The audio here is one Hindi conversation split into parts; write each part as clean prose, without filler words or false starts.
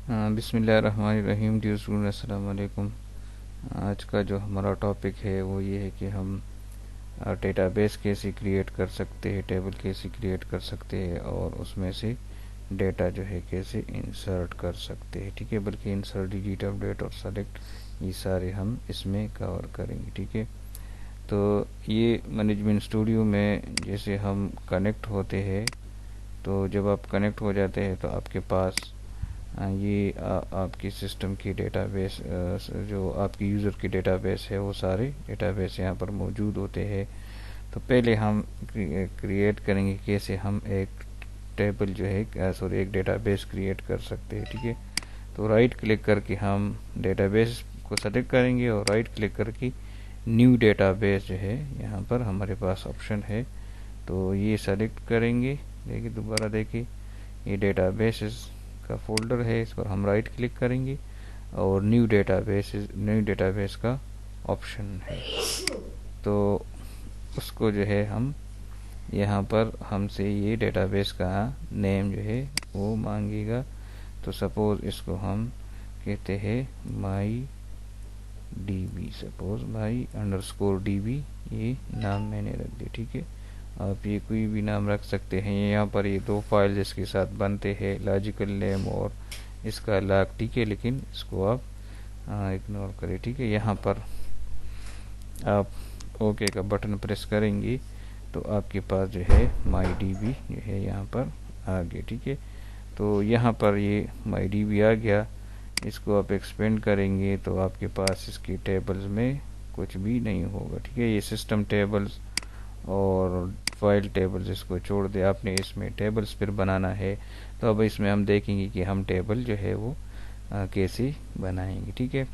बिस्मिल्लाहिर्रहमानिर्रहीम। डियर स्टूडेंट, अस्सलाम वालेकुम। आज का जो हमारा टॉपिक है वो ये है कि हम डेटाबेस कैसे क्रिएट कर सकते हैं, टेबल कैसे क्रिएट कर सकते हैं और उसमें से डेटा जो है कैसे इंसर्ट कर सकते हैं। ठीक है, बल्कि इंसर्ट, डिलीट, अपडेट और सेलेक्ट, ये सारे हम इसमें कवर करेंगे। ठीक है, तो ये मैनेजमेंट स्टूडियो में जैसे हम कनेक्ट होते हैं, तो जब आप कनेक्ट हो जाते हैं तो आपके पास ये आपकी सिस्टम की डेटाबेस, जो आपकी यूज़र की डेटाबेस है, वो सारे डेटाबेस यहाँ पर मौजूद होते हैं। तो पहले हम क्रिएट करेंगे कैसे हम एक टेबल जो है, सॉरी, एक डेटाबेस क्रिएट कर सकते हैं। ठीक है, तो राइट क्लिक करके हम डेटाबेस को सेलेक्ट करेंगे और राइट क्लिक करके न्यू डेटाबेस जो है यहाँ पर हमारे पास ऑप्शन है, तो ये सेलेक्ट करेंगे। देखिए, दोबारा देखिए, ये डेटाबेस का फोल्डर है, इस पर हम राइट क्लिक करेंगे और न्यू डेटाबेस का ऑप्शन है, तो उसको जो है हम यहाँ पर हमसे ये डेटाबेस का नेम जो है वो मांगेगा। तो सपोज इसको हम कहते हैं my DB, suppose my underscore DB, ये नाम मैंने रख दिया। ठीक है, आप ये कोई भी नाम रख सकते हैं। यहाँ पर ये दो फाइल जिसके साथ बनते हैं, लॉजिकल नेम और इसका लॉग। ठीक है, लेकिन इसको आप इग्नोर करें। ठीक है, यहाँ पर आप ओके का बटन प्रेस करेंगे तो आपके पास जो है माई डीबी जो है यहाँ पर आ गया। ठीक है, तो यहाँ पर ये माई डीबी आ गया। इसको आप एक्सपेंड करेंगे तो आपके पास इसकी टेबल्स में कुछ भी नहीं होगा। ठीक है, ये सिस्टम टेबल्स और फाइल टेबल्स इसको छोड़ दे, आपने इसमें टेबल्स फिर बनाना है। तो अब इसमें हम देखेंगे कि हम टेबल जो है वो कैसे बनाएंगे। ठीक है,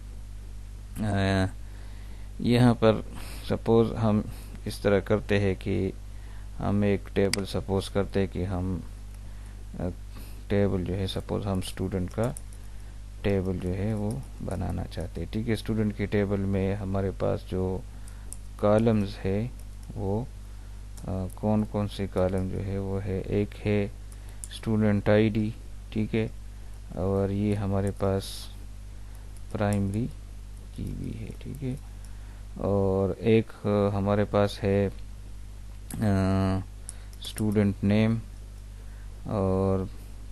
यहाँ पर सपोज हम इस तरह करते हैं कि हम एक टेबल, सपोज करते हैं कि हम टेबल जो है, सपोज हम स्टूडेंट का टेबल जो है वो बनाना चाहते हैं। ठीक है, स्टूडेंट के टेबल में हमारे पास जो कॉलम्स है वो कौन कौन से कॉलम जो है वो है, एक है स्टूडेंट आईडी। ठीक है, और ये हमारे पास प्राइमरी की भी है। ठीक है, और एक हमारे पास है स्टूडेंट नेम, और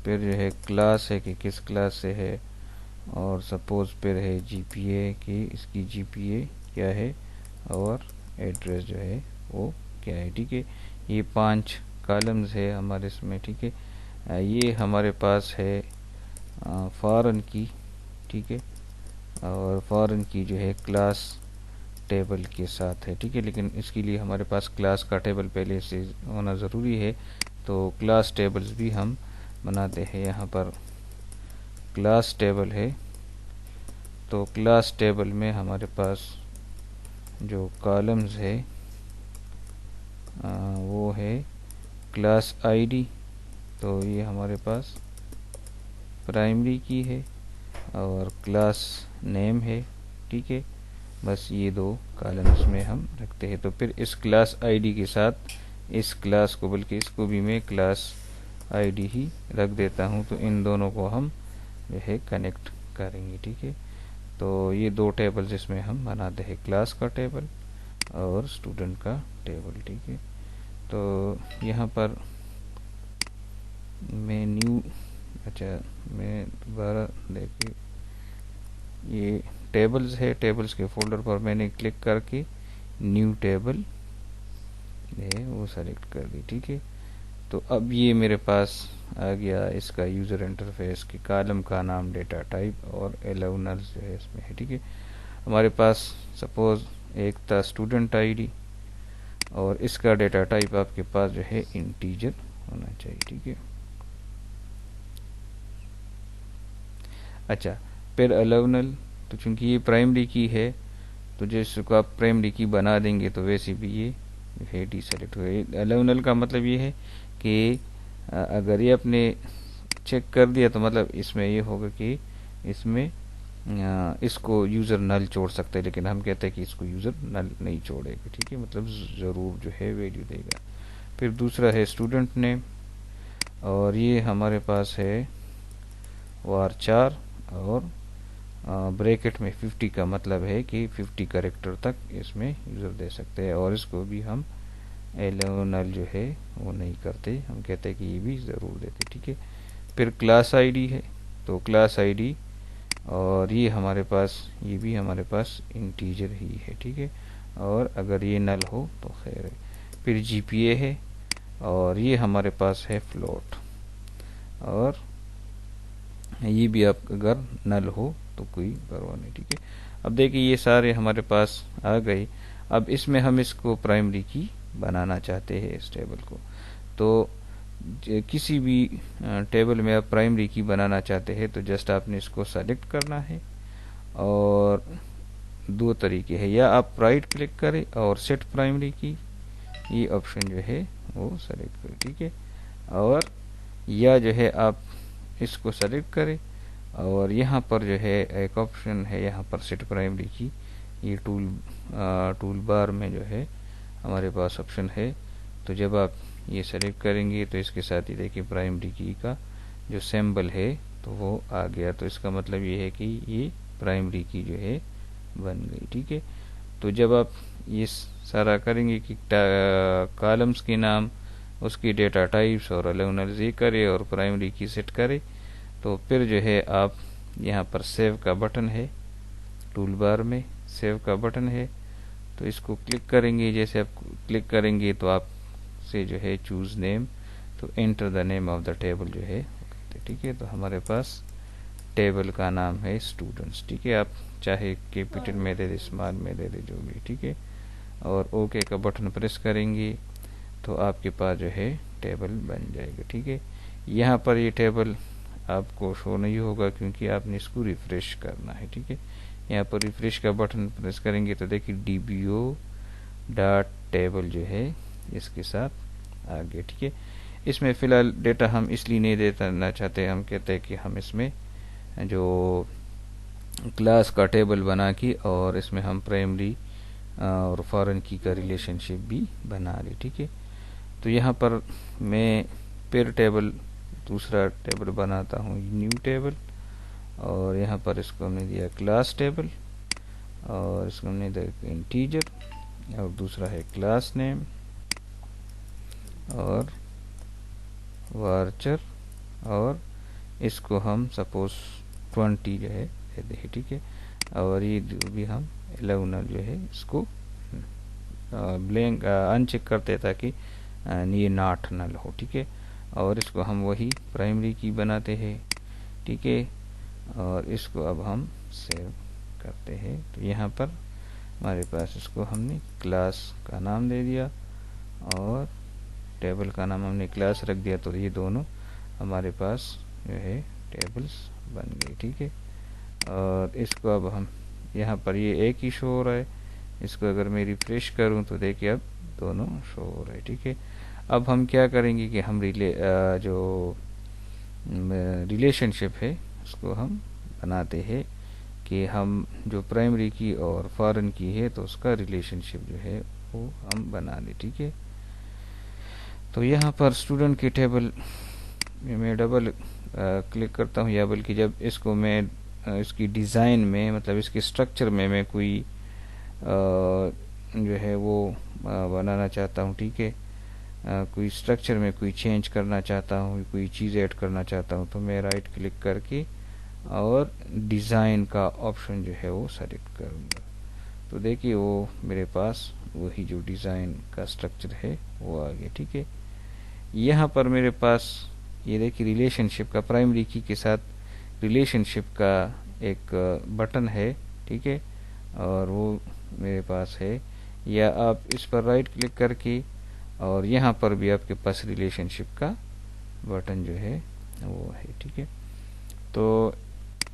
फिर जो है क्लास है कि किस क्लास से है, और सपोज फिर है जीपीए की, इसकी जीपीए क्या है, और एड्रेस जो है वो क्या है। ठीक है, ये 5 कॉलम्स है हमारे इसमें। ठीक है, ये हमारे पास है फॉरेन की। ठीक है, और फॉरेन की जो है क्लास टेबल के साथ है। ठीक है, लेकिन इसके लिए हमारे पास क्लास का टेबल पहले से होना ज़रूरी है, तो क्लास टेबल्स भी हम बनाते हैं। यहाँ पर क्लास टेबल है, तो क्लास टेबल में हमारे पास जो कॉलम्स है वो है क्लास आईडी, तो ये हमारे पास प्राइमरी की है, और क्लास नेम है। ठीक है, बस ये 2 कॉलम्स में हम रखते हैं। तो फिर इस क्लास आईडी के साथ इस क्लास को, बल्कि इसको भी मैं क्लास आईडी ही रख देता हूँ, तो इन दोनों को हम जो है कनेक्ट करेंगे। ठीक है, तो ये 2 टेबल्स इसमें हम बनाते हैं, क्लास का टेबल और स्टूडेंट का टेबल। ठीक है, तो यहाँ पर मैं न्यू, अच्छा, मैं दोबारा देखिए, ये टेबल्स है, टेबल्स के फोल्डर पर मैंने क्लिक करके न्यू टेबल है वो सेलेक्ट कर दी। ठीक है, तो अब ये मेरे पास आ गया इसका यूज़र इंटरफेस की कॉलम का नाम, डेटा टाइप और अलाउ नल्स जो है इसमें है। ठीक है, हमारे पास सपोज एक था स्टूडेंट आईडी, और इसका डेटा टाइप आपके पास जो है इंटीजर होना चाहिए। ठीक है, अच्छा, फिर अलाउ नल, तो चूंकि ये प्राइमरी की है, तो जैसे को आप प्राइमरी की बना देंगे तो वैसे भी ये है डीसेलेक्ट हो। अलाउ नल का मतलब ये है कि अगर ये आपने चेक कर दिया तो मतलब इसमें ये होगा कि इसमें इसको यूज़र नल छोड़ सकते हैं, लेकिन हम कहते हैं कि इसको यूज़र नल नहीं छोड़ेगा। ठीक है, मतलब ज़रूर जो है वैल्यू देगा। फिर दूसरा है स्टूडेंट नेम, और ये हमारे पास है वार 4, और ब्रैकेट में 50 का मतलब है कि 50 कैरेक्टर तक इसमें यूज़र दे सकते हैं। और इसको भी हम एलो नल जो है वो नहीं करते, हम कहते हैं कि ये भी ज़रूर देते। ठीक है, फिर क्लास आईडी है, तो क्लास आईडी और ये हमारे पास, ये भी हमारे पास इंटीजर ही है। ठीक है, और अगर ये नल हो तो खैर है। फिर जीपीए है और ये हमारे पास है फ्लोट, और ये भी आप अगर नल हो तो कोई परवाह नहीं। ठीक है, अब देखिए ये सारे हमारे पास आ गए। अब इसमें हम इसको प्राइमरी की बनाना चाहते हैं इस टेबल को। तो किसी भी टेबल में आप प्राइमरी की बनाना चाहते हैं तो जस्ट आपने इसको सेलेक्ट करना है, और दो तरीके हैं, या आप राइट क्लिक करें और सेट प्राइमरी की, ये ऑप्शन जो है वो सेलेक्ट करें। ठीक है, और या जो है आप इसको सेलेक्ट करें और यहाँ पर जो है एक ऑप्शन है यहाँ पर सेट प्राइमरी की, ये टूल बार में जो है हमारे पास ऑप्शन है। तो जब आप ये सेलेक्ट करेंगे तो इसके साथ ही देखिए प्राइमरी की का जो सिंबल है तो वो आ गया। तो इसका मतलब ये है कि ये प्राइमरी की जो है बन गई। ठीक है, तो जब आप ये सारा करेंगे कि कॉलम्स के नाम, उसकी डेटा टाइप्स और अलाउनल ये करे और प्राइमरी की सेट करे, तो फिर जो है आप यहाँ पर सेव का बटन है, टूल बार में सेव का बटन है, तो इसको क्लिक करेंगे। जैसे आप क्लिक करेंगे तो आप से जो है चूज नेम, तो enter the name of the table जो है। ठीक है, तो हमारे पास टेबल का नाम है स्टूडेंट्स। ठीक है, आप चाहे कैपिटल में दे दे, स्मॉल में दे दे, जो भी। ठीक है, और ओके का बटन प्रेस करेंगे तो आपके पास जो है टेबल बन जाएगा। ठीक है, यहाँ पर ये टेबल आपको शो नहीं होगा क्योंकि आपने इसको रिफ्रेश करना है। ठीक है, यहाँ पर रिफ्रेश का बटन प्रेस करेंगे तो देखिए डीबीओ डॉट टेबल जो है इसके साथ आ गया। ठीक है, इसमें फ़िलहाल डेटा हम इसलिए नहीं देना चाहते, हम कहते हैं कि हम इसमें जो क्लास का टेबल बना के और इसमें हम प्राइमरी और फॉरेन की का रिलेशनशिप भी बना ली। ठीक है, तो यहाँ पर मैं पेयर टेबल दूसरा टेबल बनाता हूँ, न्यू टेबल, और यहाँ पर इसको हमने दिया क्लास टेबल, और इसको हमने दिया इंटीजर, और दूसरा है क्लास नेम और वार्चर, और इसको हम सपोज 20 जो है दे दें। ठीक है, और ये जो भी हम 11 जो है इसको ब्लैंक अनचेक करते हैं ताकि ये नॉट नल हो। ठीक है, और इसको हम वही प्राइमरी की बनाते हैं। ठीक है, और इसको अब हम सेव करते हैं। तो यहाँ पर हमारे पास इसको हमने क्लास का नाम दे दिया और टेबल का नाम हमने क्लास रख दिया, तो ये दोनों हमारे पास जो है टेबल्स बन गई। ठीक है, और इसको अब हम यहाँ पर ये एक ही शो हो रहा है, इसको अगर मैं रिफ्रेश करूँ तो देखिए अब दोनों शो हो रहे हैं। ठीक है, अब हम क्या करेंगे कि हम जो रिलेशनशिप है उसको हम बनाते हैं कि हम जो प्राइमरी की और फॉरेन की है तो उसका रिलेशनशिप जो है वो हम बना लें। ठीक है, तो यहाँ पर स्टूडेंट की टेबल मैं डबल क्लिक करता हूँ, या बल्कि जब इसको मैं इसकी डिज़ाइन में, मतलब इसके स्ट्रक्चर में मैं कोई जो है वो बनाना चाहता हूँ। ठीक है, कोई स्ट्रक्चर में कोई चेंज करना चाहता हूँ, कोई चीज़ ऐड करना चाहता हूँ, तो मैं राइट क्लिक करके और डिज़ाइन का ऑप्शन जो है वो सेलेक्ट करूँगा। तो देखिए वो मेरे पास वही जो डिज़ाइन का स्ट्रक्चर है वो आ गया। ठीक है, यहाँ पर मेरे पास ये देखिए रिलेशनशिप का, प्राइमरी की के साथ रिलेशनशिप का एक बटन है। ठीक है, और वो मेरे पास है, या आप इस पर राइट क्लिक करके और यहाँ पर भी आपके पास रिलेशनशिप का बटन जो है वो है। ठीक है, तो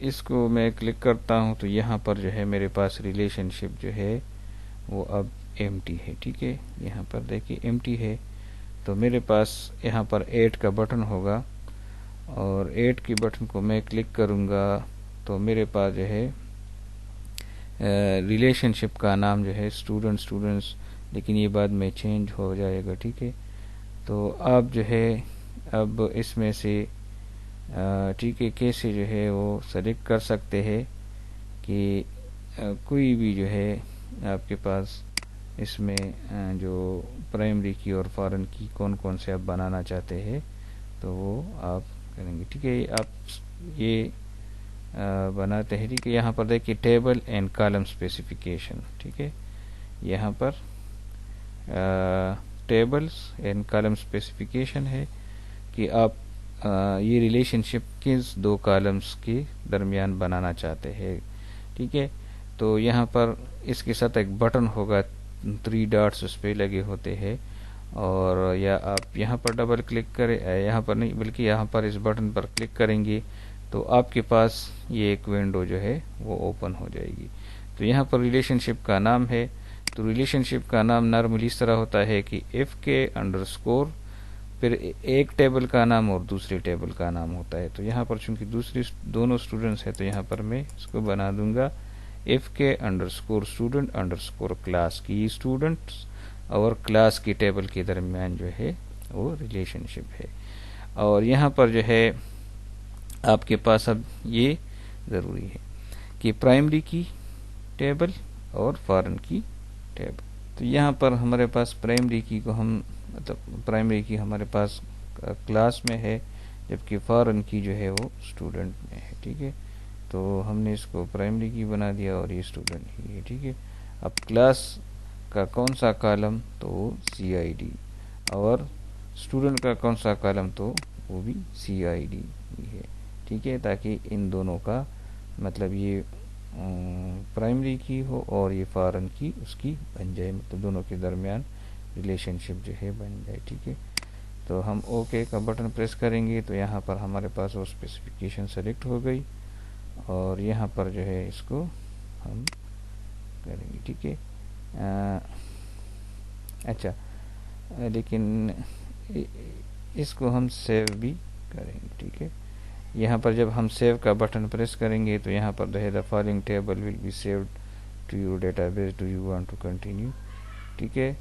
इसको मैं क्लिक करता हूँ तो यहाँ पर जो है मेरे पास रिलेशनशिप जो है वो अब एम्प्टी है। ठीक है, यहाँ पर देखिए एम्प्टी है, तो मेरे पास यहाँ पर ऐड का बटन होगा, और ऐड के बटन को मैं क्लिक करूँगा तो मेरे पास जो है रिलेशनशिप का नाम जो है स्टूडेंट्स, लेकिन ये बाद में चेंज हो जाएगा। ठीक है, तो आप जो है अब इसमें से ठीक है, कैसे जो है वो सेलेक्ट कर सकते हैं कि कोई भी जो है आपके पास इसमें जो प्राइमरी की और फॉरेन की कौन कौन से आप बनाना चाहते हैं तो वो आप करेंगे। ठीक है, आप ये बनाते हैं। ठीक है, यहाँ पर देखिए टेबल एंड कॉलम स्पेसिफिकेशन। ठीक है, यहाँ पर टेबल्स एंड कॉलम स्पेसिफिकेशन है कि आप ये रिलेशनशिप किस दो कॉलम्स के दरमियान बनाना चाहते हैं। ठीक है, तो यहाँ पर इसके साथ एक बटन होगा, 3 डॉट्स उस पर लगे होते हैं, और या आप यहाँ पर डबल क्लिक करें, यहाँ पर नहीं बल्कि यहाँ पर इस बटन पर क्लिक करेंगे तो आपके पास ये एक विंडो जो है वो ओपन हो जाएगी। तो यहाँ पर रिलेशनशिप का नाम है, तो रिलेशनशिप का नाम नॉर्मली इस तरह होता है कि एफ के अंडरस्कोर फिर एक टेबल का नाम और दूसरे टेबल का नाम होता है। तो यहाँ पर चूंकि दूसरी दोनों स्टूडेंट्स है तो यहाँ पर मैं इसको बना दूंगा एफ के अंडरस्कोर स्टूडेंट अंडरस्कोर क्लास की स्टूडेंट्स और क्लास की टेबल के दरमियान जो है वो रिलेशनशिप है। और यहाँ पर जो है आपके पास अब ये ज़रूरी है कि प्राइमरी की टेबल और फॉरेन की टेबल। तो यहाँ पर हमारे पास प्राइमरी की को हम मतलब प्राइमरी की हमारे पास क्लास में है, जबकि फॉरेन की जो है वो स्टूडेंट में है। ठीक है, तो हमने इसको प्राइमरी की बना दिया और ये स्टूडेंट ही है। ठीक है, अब क्लास का कौन सा कॉलम तो वो CID और स्टूडेंट का कौन सा कॉलम तो वो भी CID ही है। ठीक है, ताकि इन दोनों का मतलब ये प्राइमरी की हो और ये फॉरेन की उसकी बन जाए, मतलब दोनों के दरमियान रिलेशनशिप जो है बन जाए। ठीक है, तो हम ओके का बटन प्रेस करेंगे तो यहाँ पर हमारे पास वो स्पेसिफिकेशन सेलेक्ट हो गई और यहाँ पर जो है इसको हम करेंगे। ठीक है, अच्छा लेकिन इसको हम सेव भी करेंगे। ठीक है, यहाँ पर जब हम सेव का बटन प्रेस करेंगे तो यहाँ पर रहे the following table will be saved to your database, do you want to continue. ठीक है,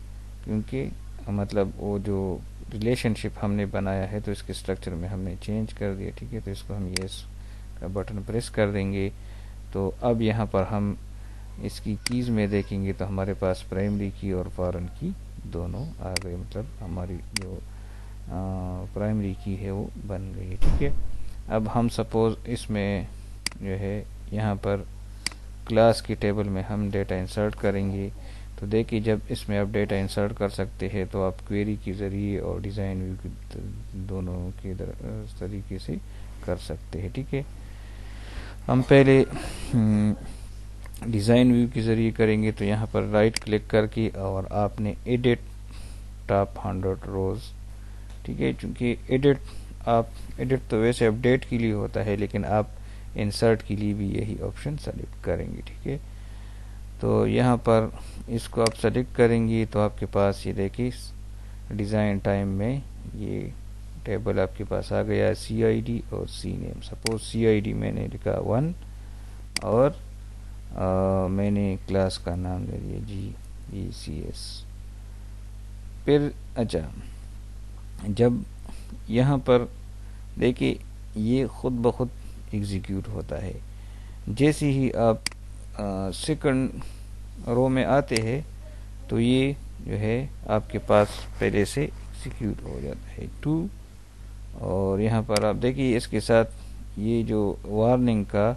क्योंकि मतलब वो जो रिलेशनशिप हमने बनाया है तो इसके स्ट्रक्चर में हमने चेंज कर दिया। ठीक है, तो इसको हम येस का बटन प्रेस कर देंगे। तो अब यहाँ पर हम इसकी कीज़ में देखेंगे तो हमारे पास प्राइमरी की और फॉरेन की दोनों आ गए, मतलब हमारी जो प्राइमरी की है वो बन गई है। ठीक है, अब हम सपोज़ इसमें जो है यहाँ पर क्लास की टेबल में हम डेटा इंसर्ट करेंगे। तो देखिए जब इसमें आप डेटा इंसर्ट कर सकते हैं तो आप क्वेरी के ज़रिए और डिज़ाइन व्यू के दोनों के तरीके से कर सकते हैं। ठीक है, हम पहले डिज़ाइन व्यू के ज़रिए करेंगे। तो यहाँ पर राइट क्लिक करके और आपने एडिट टॉप 100 रोज़। ठीक है, चूँकि एडिट तो वैसे अपडेट के लिए होता है, लेकिन आप इंसर्ट के लिए भी यही ऑप्शन सेलेक्ट करेंगे। ठीक है, तो यहाँ पर इसको आप सेलेक्ट करेंगे तो आपके पास ये देखिए डिज़ाइन टाइम में ये टेबल आपके पास आ गया, CID और CNAME। सपोज CID मैंने लिखा 1 और मैंने क्लास का नाम ले लिया GECS। फिर अच्छा, जब यहाँ पर देखिए ये खुद ब खुद एग्जीक्यूट होता है। जैसे ही आप सेकंड रो में आते हैं तो ये जो है आपके पास पहले से एग्जीक्यूट हो जाता है 2। और यहाँ पर आप देखिए इसके साथ ये जो वार्निंग का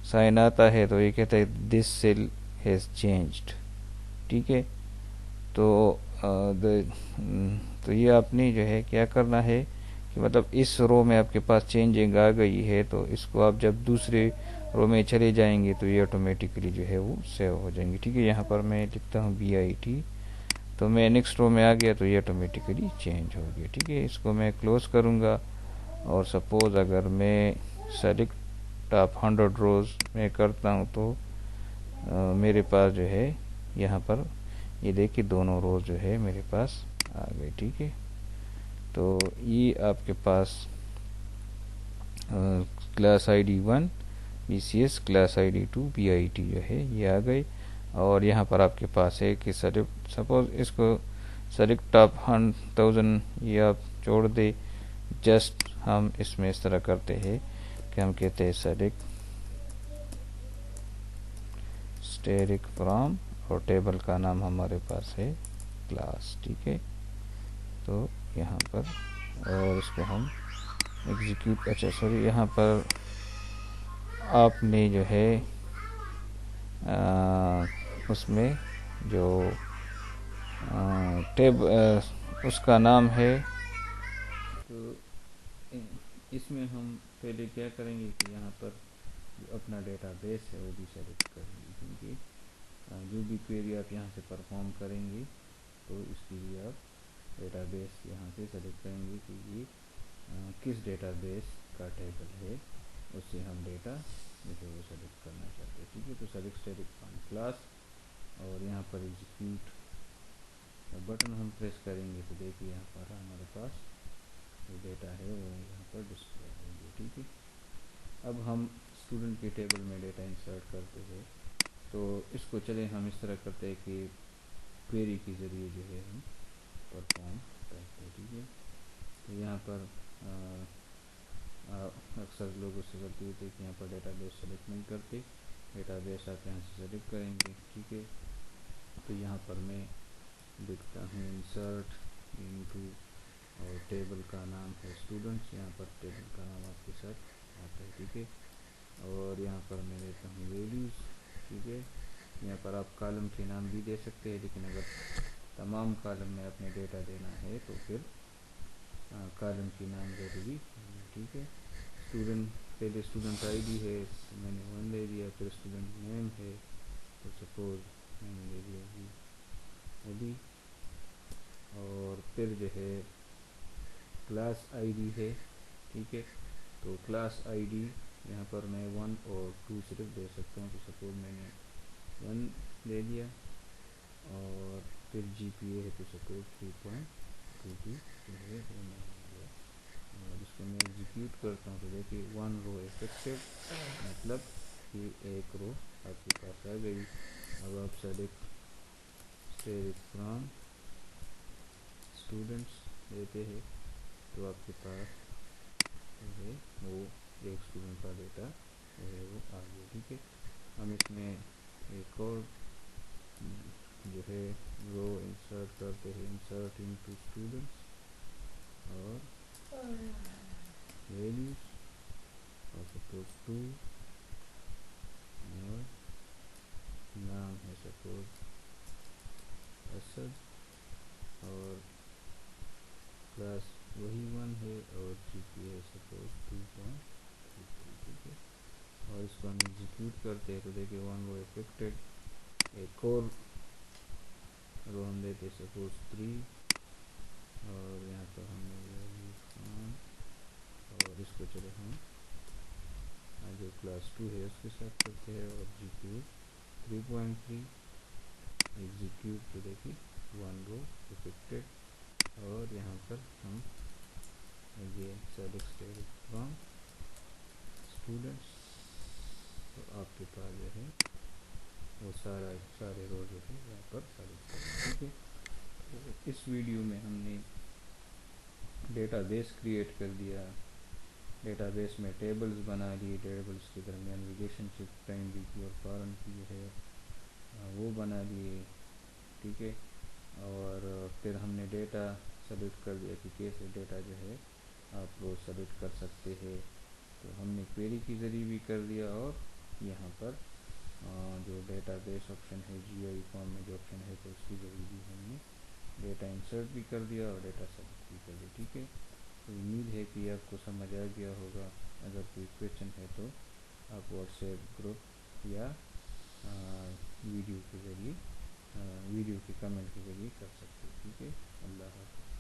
साइन आता है तो ये कहता है दिस सेल हैज़ चेंज्ड। ठीक है, तो तो ये आपने जो है क्या करना है कि मतलब इस रो में आपके पास चेंजिंग आ गई है तो इसको आप जब दूसरे रो में चले जाएंगे तो ये ऑटोमेटिकली जो है वो सेव हो जाएंगे। ठीक है, यहाँ पर मैं लिखता हूँ BIT, तो मैं नेक्स्ट रो में आ गया तो ये ऑटोमेटिकली चेंज हो गया। ठीक है, इसको मैं क्लोज करूँगा और सपोज़ अगर मैं सेलेक्ट टॉप 100 रोज़ में करता हूँ तो मेरे पास जो है यहाँ पर ये देखिए दोनों रोज़ जो है मेरे पास आ गए। ठीक है, तो ये आपके पास class ID 1 BCS, class ID 2 BIT जो है ये आ गए। और यहाँ पर आपके पास है कि सपोज इसको सेलेक्ट टॉप 1000 ये आप छोड़ दे, जस्ट हम इसमें इस तरह करते हैं कि हम कहते हैं सेलेक्ट स्टैटिक फ्रॉम, और टेबल का नाम हमारे पास है क्लास। ठीक है, तो यहाँ पर, और इसको हम एग्जीक्यूट, अच्छा सॉरी, यहाँ पर आपने जो है उसमें जो उसका नाम है, तो इसमें हम पहले क्या करेंगे कि यहाँ पर जो अपना डेटाबेस है वो भी सेलेक्ट करेंगे, क्योंकि जो भी क्वेरी आप यहाँ से परफॉर्म करेंगे तो इसके लिए आप डेटाबेस यहाँ से सेलेक्ट करेंगे कि ये किस डेटाबेस का टेबल है, उससे हम डेटा जो है वो सेलेक्ट करना चाहते हैं। ठीक है, तो सेलेक्ट स्टैटिक फ्रॉम क्लास, और यहाँ पर एग्जीक्यूट बटन हम प्रेस करेंगे तो देखिए यहाँ पर हमारे पास जो डेटा है वो यहाँ पर डिस्प्ले होंगे। ठीक है, अब हम स्टूडेंट के टेबल में डेटा इंसर्ट करते हैं, तो इसको चले हम इस तरह करते हैं कि क्वेरी के ज़रिए जो है हम परफॉर्म करते हैं। ठीक है, तो यहाँ पर अक्सर लोगों से गलती होती है कि यहाँ पर डेटाबेस सेलेक्ट नहीं करते, डेटाबेस आप यहाँ से सेलेक्ट करेंगे। ठीक है, तो यहाँ पर मैं लिखता हूँ इंसर्ट इनटू, और टेबल का नाम है स्टूडेंट्स, यहाँ पर टेबल का नाम आपके साथ आता है। ठीक है, और यहाँ पर मैं देता हूँ वैल्यूज़। ठीक है, यहाँ पर आप कॉलम के नाम भी दे सकते हैं, लेकिन अगर तमाम कॉलम में अपने डेटा देना है तो फिर कॉलम के नाम ज़रूरी है। ठीक है, स्टूडेंट, पहले स्टूडेंट आईडी है तो मैंने 1 ले दिया, फिर स्टूडेंट नेम है तो सपोज मैंने ले दिया जी अभी, और फिर जो है क्लास आईडी है। ठीक है, तो क्लास आईडी यहाँ पर मैं 1 और 2 सिर्फ दे सकता हूँ, तो सपोज मैंने 1 दे दिया, और फिर जीपीए है तो सपोज 3.22 जो है वो मैंने दिया, और इसको मैं एग्जीक्यूट करता हूँ तो देखिए 1 रो इफेक्टेड, मतलब कि एक रो आपके पास आ गई। अब आप सेलेक्ट स्टैटिक फ्रॉम स्टूडेंट्स देते हैं तो आपके पास जो है वो एक स्टूडेंट का डेटा जो है वो आ गया। ठीक है, हम इसमें एक और जो है रो इंसर्ट करते हैं, इंसर्ट इनटू स्टूडेंट्स, और वैल्यूज, और सपोज 2, और नाम है सपोज असद, और क्लास वही 1 है, और जीपीए है सपोज 2.33। ठीक है, और इसको हम एग्जीक्यूट करते हैं तो देखिए 1 रो इफेक्टेड, एक और रो हम देते सपोज 3, और यहाँ पर हमने और इसको चले हम जो क्लास 2 है उसके साथ करते हैं, और जीपीए 3.3 एग्जीक्यूट तो देखिए 1 रो इफेक्टेड, और यहाँ पर हम ये सेलेक्ट स्टैटिक फ्रॉम स्टूडेंट्स, तो आपके पास जो है वो सारे रो जो है यहाँ पर सेलेक्ट करें। ठीक है, तो इस वीडियो में हमने डेटाबेस क्रिएट कर दिया, डेटाबेस में टेबल्स बना लिए, टेबल्स के दरमियान रिलेशनशिप प्राइमरी की और फॉरेन की जो है वो बना लिए। ठीक है, और फिर हमने डेटा सेलेक्ट कर दिया कि कैसे डेटा जो है आप लोग सेलेक्ट कर सकते हैं, तो हमने क्वेरी के ज़रिए भी कर दिया, और यहाँ पर जो डेटाबेस ऑप्शन है जीआई फॉर्म में जो ऑप्शन है तो उसके ज़रिए भी हमने डेटा इंसर्ट भी कर दिया और डेटा सेलेक्ट भी कर दिया। ठीक है, तो उम्मीद है कि आपको समझ आ गया होगा। अगर कोई क्वेश्चन है तो आप व्हाट्सएप ग्रुप या वीडियो के ज़रिए वीडियो के कमेंट के ज़रिए कर सकते हैं। ठीक है, अल्लाह हाफ़िज़।